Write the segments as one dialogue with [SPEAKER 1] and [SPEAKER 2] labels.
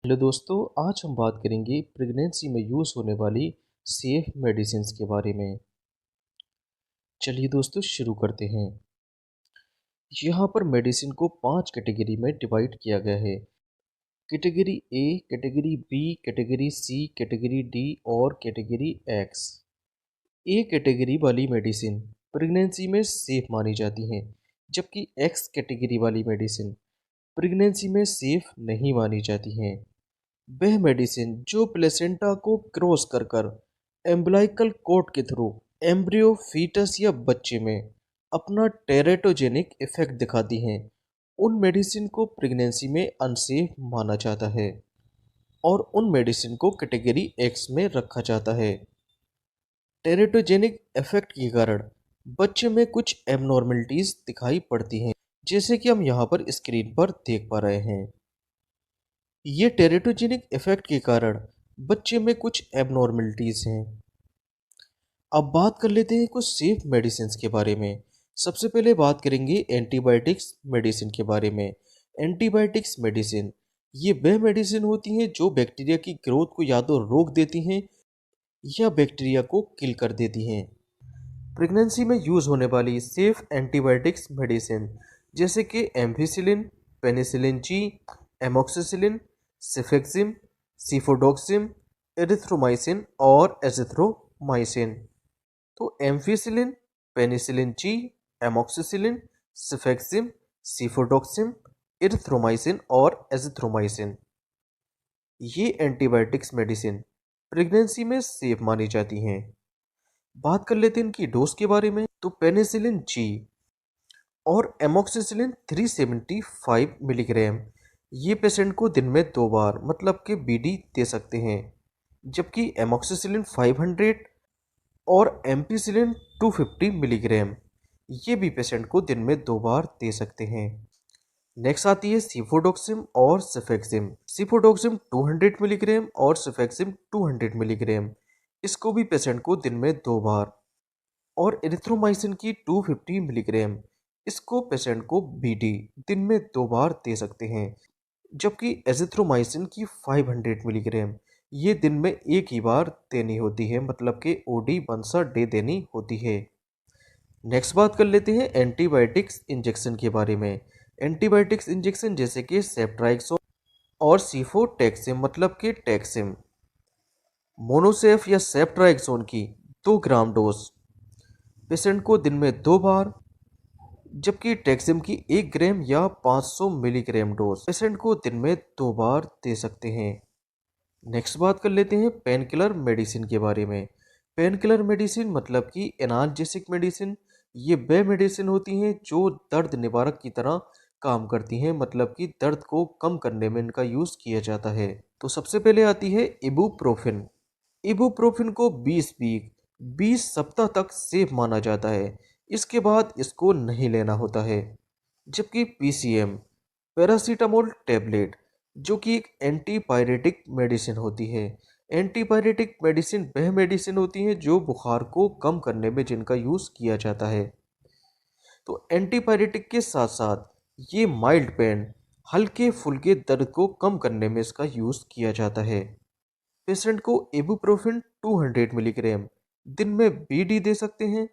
[SPEAKER 1] Hello दोस्तों, आज हम बात करेंगे प्रेगनेंसी में यूज़ होने वाली सेफ मेडिसिन्स के बारे में। चलिए दोस्तों शुरू करते हैं। यहाँ पर मेडिसिन को 5 कैटेगरी में डिवाइड किया गया है। Category A, category B, category C, category D और कैटेगरी एक्स। ए कैटेगरी वाली मेडिसिन प्रेगनेंसी में सेफ मानी जाती हैं, जबकि एक्स कैटेगरी वाली मेडिसिन प्रेगनेंसी में सेफ नहीं मानी जाती हैं। वह मेडिसिन जो प्लेसेंटा को क्रॉस कर कर एम्ब्लाइकल कोड के थ्रू एम्ब्रियो, फीटस या बच्चे में अपना टेरेटोजेनिक इफेक्ट दिखाती हैं, उन मेडिसिन को प्रेगनेंसी में अनसेफ माना जाता है और उन मेडिसिन को कैटेगरी एक्स में रखा जाता है। टेरेटोजेनिक इफेक्ट के कारण बच्चे में कुछ एबनॉर्मलिटीज दिखाई पड़ती हैं, जैसे कि हम यहाँ पर स्क्रीन पर देख पा रहे हैं। ये टेरेटोजेनिक इफेक्ट के कारण बच्चे में कुछ एबनॉर्मलिटीज हैं। अब बात कर लेते हैं कुछ सेफ मेडिसिन के बारे में। सबसे पहले बात करेंगे एंटीबायोटिक्स मेडिसिन के बारे में। एंटीबायोटिक्स मेडिसिन ये वह मेडिसिन होती हैं जो बैक्टीरिया की ग्रोथ को या तो रोक देती हैं या बैक्टीरिया को किल कर देती हैं। प्रेगनेंसी में यूज़ होने वाली सेफ एंटीबायोटिक्स मेडिसिन जैसे कि ampicillin, penicillin G, amoxicillin, cefixime, cefpodoxime, erythromycin और एजिथ्रोमाइसिन। तो ampicillin, penicillin G, amoxicillin, cefixime, cefpodoxime, erythromycin और एजिथ्रोमाइसिन ये एंटीबायोटिक्स मेडिसिन प्रेगनेंसी में सेफ मानी जाती हैं। बात कर लेते हैं इनकी डोज के बारे में। तो पेनिसिलिन जी और एमोक्सिसिलिन 375 मिलीग्राम ये पेशेंट को दिन में 2 बार मतलब कि बीडी दे सकते हैं, जबकि एमोक्सिसिलिन 500 और एम्पिसिलिन 250 मिलीग्राम ये भी पेशेंट को दिन में 2 बार दे सकते हैं। नेक्स्ट आती है सिफोडोक्सिम और सिफेक्सिम। सिफोडोक्सिम 200 मिलीग्राम और सिफेक्सिम 200 मिलीग्राम इसको भी पेशेंट को दिन में 2 बार, और एरिथ्रोमाइसिन की 250 मिलीग्राम इसको पेशेंट को बीडी दिन में 2 बार दे सकते हैं, जबकि एजिथ्रोमाइसिन की 500 मिलीग्राम ये दिन में एक ही बार देनी होती है, मतलब कि ओडी वंस अ डे देनी होती है। नेक्स्ट बात कर लेते हैं एंटीबायोटिक्स इंजेक्शन के बारे में। एंटीबायोटिक्स इंजेक्शन जैसे कि सेफ्ट्राइक्सोन और सीफोटेक्सिम मतलब कि टैक्सिम, मोनोसेफ या सेफ्ट्राइक्सोन की 2 ग्राम डोज पेशेंट को दिन में 2 बार, जबकि टैक्सिम की 1 ग्राम या 500 मिलीग्राम डोज पेशेंट को दिन में 2 बार दे सकते हैं। नेक्स्ट बात कर लेते हैं पेन किलर मेडिसिन के बारे में। पेन किलर मेडिसिन मतलब कि एनाल्जेसिक मेडिसिन ये वह मेडिसिन होती हैं जो दर्द निवारक की तरह काम करती हैं, मतलब कि दर्द को कम करने में इनका यूज़ किया जाता है। तो सबसे पहले आती है इबुप्रोफिन। इबुप्रोफिन को 20 वीक 20 सप्ताह तक सेफ माना जाता है, इसके बाद इसको नहीं लेना होता है। जबकि पीसीएम पैरासीटामोल टैबलेट जो कि एक एंटीपायरेटिक मेडिसिन होती है। एंटीपायरेटिक मेडिसिन वह मेडिसिन होती है जो बुखार को कम करने में जिनका यूज़ किया जाता है। तो एंटीपायरेटिक के साथ साथ ये माइल्ड पेन हल्के फुल्के दर्द को कम करने में इसका यूज़ किया जाता है। पेशेंट को इबुप्रोफिन 200 मिलीग्राम दिन में बीडी दे सकते हैं,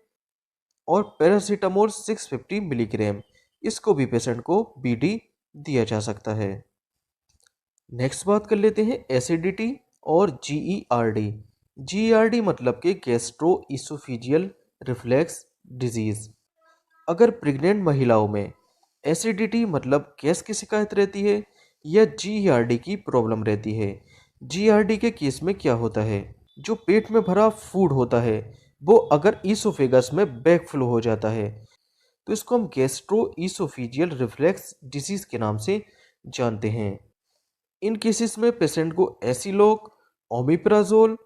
[SPEAKER 1] और पैरासीटामोल 650 मिलीग्राम इसको भी पेशेंट को बीडी दिया जा सकता है। नेक्स्ट बात कर लेते हैं एसिडिटी और जीईआरडी। जीईआरडी मतलब कि गैस्ट्रो इसोफिजियल रिफ्लेक्स डिजीज़। अगर प्रेग्नेंट महिलाओं में एसिडिटी मतलब गैस की शिकायत रहती है या जीईआरडी की प्रॉब्लम रहती है, जीईआरडी के केस में क्या होता है, जो पेट में भरा फूड होता है वो अगर ईसोफेगस में बैकफ्लो हो जाता है तो इसको हम गैस्ट्रो ईसोफिजियल रिफ्लेक्स डिजीज के नाम से जानते हैं। इन केसेस में पेशेंट को एसिलोक, ओमिप्राजोल,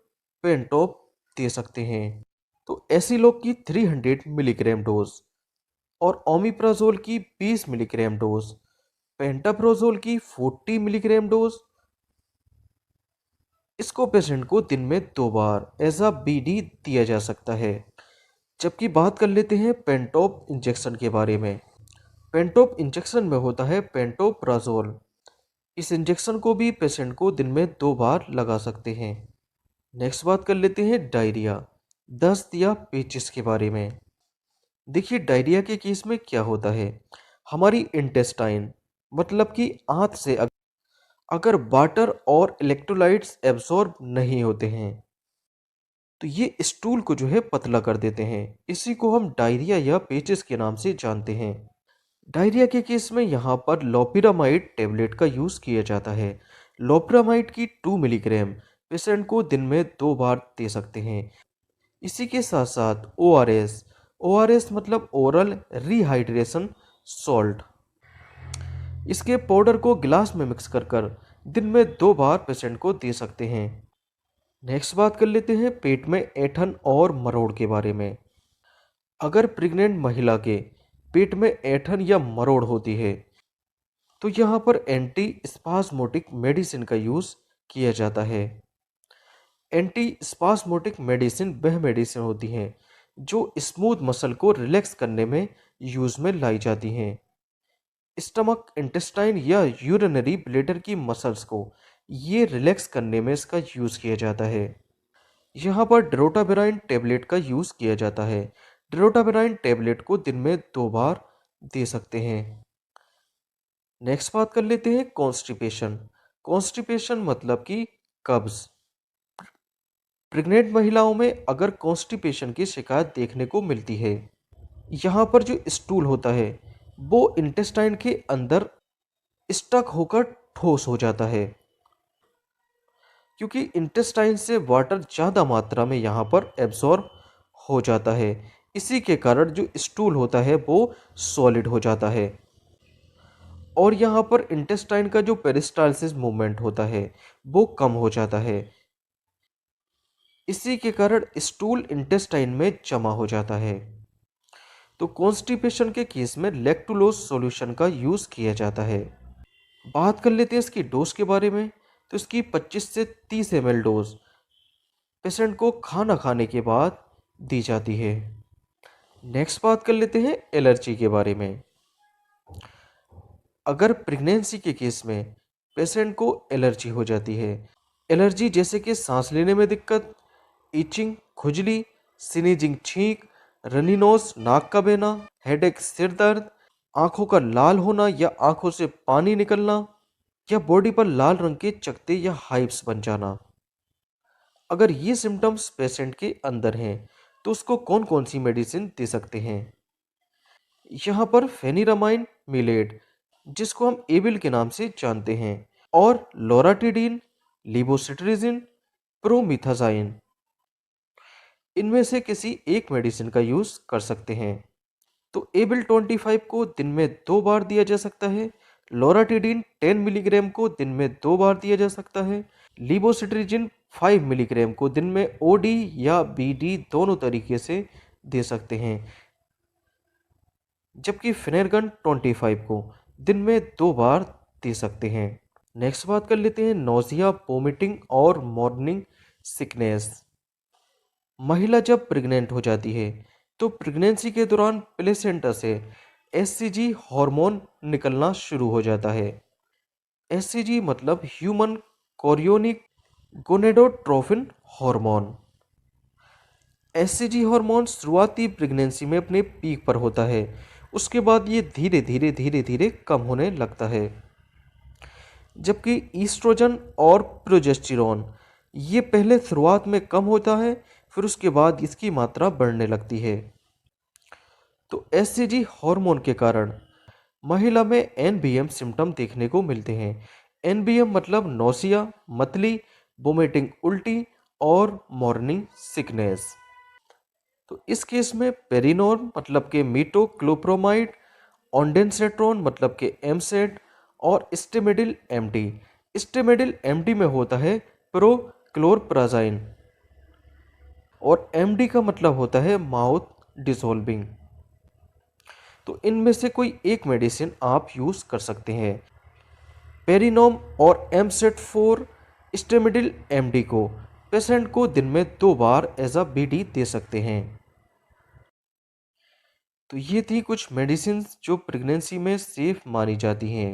[SPEAKER 1] पेंटोप दे सकते हैं। तो एसिलोक की 300 मिलीग्राम डोज और ओमिप्राजोल की 20 मिलीग्राम डोज, पेंटाप्रोजोल की 40 मिलीग्राम डोज इसको पेशेंट को दिन में 2 बार एज अ बीडी दिया जा सकता है। जबकि बात कर लेते हैं पेंटोप इंजेक्शन के बारे में। पेंटोप इंजेक्शन में होता है पेंटोप्राजोल। इस इंजेक्शन को भी पेशेंट को दिन में 2 बार लगा सकते हैं। नेक्स्ट बात कर लेते हैं डायरिया, दस्त या पेचिश के बारे में। देखिए डायरिया के केस में क्या होता है, हमारी इंटेस्टाइन मतलब कि आंत से अगर वाटर और इलेक्ट्रोलाइट्स एब्जॉर्ब नहीं होते हैं तो ये स्टूल को जो है पतला कर देते हैं। इसी को हम डायरिया या पेचिस के नाम से जानते हैं। डायरिया के केस में यहाँ पर लोपिरामाइड टेबलेट का यूज़ किया जाता है। लोपिरामाइड की 2 मिलीग्राम पेशेंट को दिन में 2 बार दे सकते हैं। इसी के साथ साथ ओआरएस मतलब ओरल रिहाइड्रेशन सॉल्ट, इसके पाउडर को गिलास में मिक्स कर कर दिन में 2 बार पेशेंट को दे सकते हैं। नेक्स्ट बात कर लेते हैं पेट में ऐंठन और मरोड़ के बारे में। अगर प्रेग्नेंट महिला के पेट में ऐंठन या मरोड़ होती है तो यहाँ पर एंटी स्पास्मोटिक मेडिसिन का यूज़ किया जाता है। एंटी स्पास्मोटिक मेडिसिन वह मेडिसिन होती हैं जो स्मूथ मसल को रिलैक्स करने में यूज़ में लाई जाती हैं। स्टमक, इंटेस्टाइन या यूरिनरी ब्लैडर की मसल्स को ये रिलैक्स करने में इसका यूज़ किया जाता है। यहाँ पर ड्रोटावेराइन टेबलेट का यूज़ किया जाता है। ड्रोटावेराइन टेबलेट को दिन में 2 बार दे सकते हैं। नेक्स्ट बात कर लेते हैं कॉन्स्टिपेशन। कॉन्स्टिपेशन मतलब कि कब्ज। प्रेग्नेंट महिलाओं में अगर कॉन्स्टिपेशन की शिकायत देखने को मिलती है, यहाँ पर जो स्टूल होता है वो इंटेस्टाइन के अंदर स्टक होकर ठोस हो जाता है, क्योंकि इंटेस्टाइन से वाटर ज़्यादा मात्रा में यहाँ पर एब्जॉर्ब हो जाता है। इसी के कारण जो स्टूल होता है वो सॉलिड हो जाता है और यहाँ पर इंटेस्टाइन का जो पेरिस्टालसिस मूवमेंट होता है वो कम हो जाता है। इसी के कारण स्टूल इंटेस्टाइन में जमा हो जाता है। तो कॉन्स्टिपेशन के केस में लैक्टुलोज सॉल्यूशन का यूज़ किया जाता है। बात कर लेते हैं इसकी डोज के बारे में। तो इसकी 25 से 30 ml डोज पेशेंट को खाना खाने के बाद दी जाती है। नेक्स्ट बात कर लेते हैं एलर्जी के बारे में। अगर प्रेगनेंसी के केस में पेशेंट को एलर्जी हो जाती है, एलर्जी जैसे कि सांस लेने में दिक्कत, इचिंग, खुजली, स्नीजिंग छींक, रनी नोज नाक का बहना, हेडेक सिर दर्द, आंखों का लाल होना या आंखों से पानी निकलना या बॉडी पर लाल रंग के चकत्ते या हाइव्स बन जाना, अगर ये सिम्टम्स पेशेंट के अंदर हैं तो उसको कौन कौन सी मेडिसिन दे सकते हैं। यहाँ पर फेनिरामाइन मिलेट, जिसको हम एबिल के नाम से जानते हैं, और लोराटिडिन, लिवोसिट्रिजिन, प्रोमिथाजाइन, इनमें से किसी एक मेडिसिन का यूज़ कर सकते हैं। तो एबिल 25 को दिन में 2 बार दिया जा सकता है। लोराटिडिन 10 मिलीग्राम को दिन में 2 बार दिया जा सकता है। लिवोसिट्रिजिन 5 मिलीग्राम को दिन में ओडी या बीडी दोनों तरीके से दे सकते हैं, जबकि फिनेरगन 25 को दिन में 2 बार दे सकते हैं। नेक्स्ट बात कर लेते हैं नोजिया, वोमिटिंग और मॉर्निंग सिकनेस। महिला जब प्रेग्नेंट हो जाती है तो प्रेगनेंसी के दौरान प्लेसेंटा से एससीजी हार्मोन निकलना शुरू हो जाता है। एससीजी मतलब human chorionic gonadotrophin hormone. SCG hormone शुरुआती प्रेगनेंसी में अपने पीक पर होता है, उसके बाद ये धीरे धीरे कम होने लगता है। जबकि ईस्ट्रोजन और प्रोजेस्टेरोन ये पहले शुरुआत में कम होता है, फिर उसके बाद इसकी मात्रा बढ़ने लगती है। तो एससीजी हार्मोन के कारण महिला में एनबीएम सिम्टम देखने को मिलते हैं। एनबीएम मतलब नौसिया, मतली, वोमिटिंग, उल्टी और मॉर्निंग सिकनेस। तो इस केस में पेरिनोर्म मतलब के मीटोक्लोप्रोमाइड, ऑन्डेंसेट्रोन मतलब के एमसेट और स्टेमिडिल एमडी। स्टेमिडिल एमडी में होता है प्रोक्लोरप्राजाइन और एमडी का मतलब होता है माउथ डिसॉल्विंग। तो इनमें से कोई एक मेडिसिन आप यूज़ कर सकते हैं। पेरिनोम और एमसेट 4 स्टेमिडिल एमडी को पेशेंट को दिन में 2 बार एज अ बीडी दे सकते हैं। तो ये थी कुछ मेडिसिन जो प्रेगनेंसी में सेफ मानी जाती हैं।